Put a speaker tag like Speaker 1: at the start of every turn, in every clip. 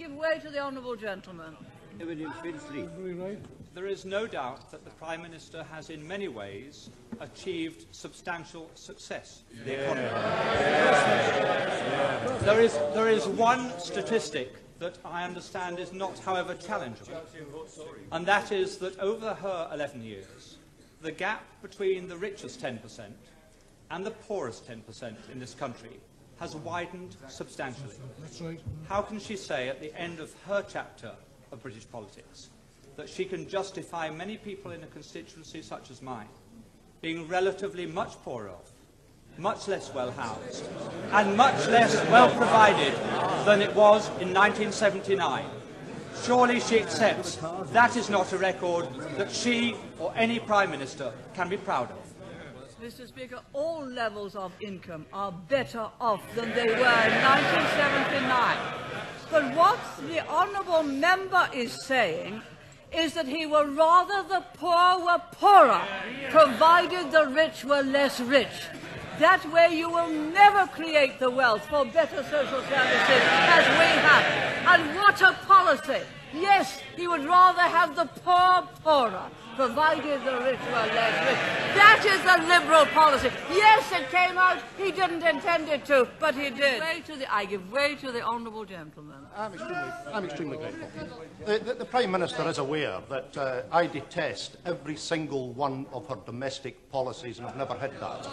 Speaker 1: give way to the honourable gentleman.
Speaker 2: There is no doubt that the Prime Minister has in many ways achieved substantial success in the economy. There is one statistic that I understand is not, however, challengeable, and that is that over her 11 years, the gap between the richest 10% and the poorest 10% in this country has widened substantially.
Speaker 3: That's right.
Speaker 2: How can she say at the end of her chapter of British politics that she can justify many people in a constituency such as mine being relatively much poorer off, much less well-housed, and much less well-provided than it was in 1979? Surely she accepts that is not a record that she or any Prime Minister can be proud of.
Speaker 1: Mr. Speaker, all levels of income are better off than they were in 1979. But what the honourable member is saying is that he would rather the poor were poorer, provided the rich were less rich. That way you will never create the wealth for better social services as we have. And what a policy! Yes, he would rather have the poor poorer, provided the rich were less rich. That is the Liberal policy. Yes, it came out. He didn't intend it to, but he did. I give way to the honourable gentleman.
Speaker 4: I'm extremely grateful. The Prime Minister is aware that I detest every single one of her domestic policies, and I've never hid that.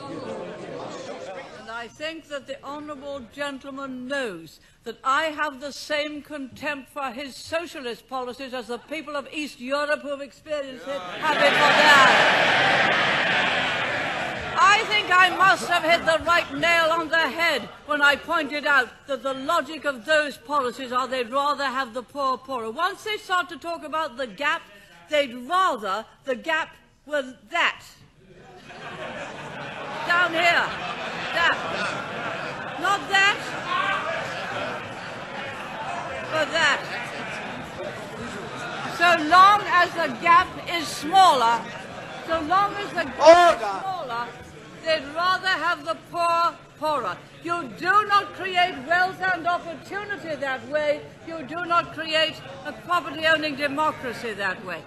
Speaker 1: And I think that the honourable gentleman knows that I have the same contempt for his socialist policies as the people of East Europe who have experienced it have it for theirs. I think I must have hit the right nail on the head when I pointed out that the logic of those policies are they'd rather have the poor poorer. Once they start to talk about the gap, they'd rather the gap were that. Down here. That. Not that. But that. So long as the gap is smaller, they'd rather have the poor poorer. You do not create wealth and opportunity that way. You do not create a property-owning democracy that way.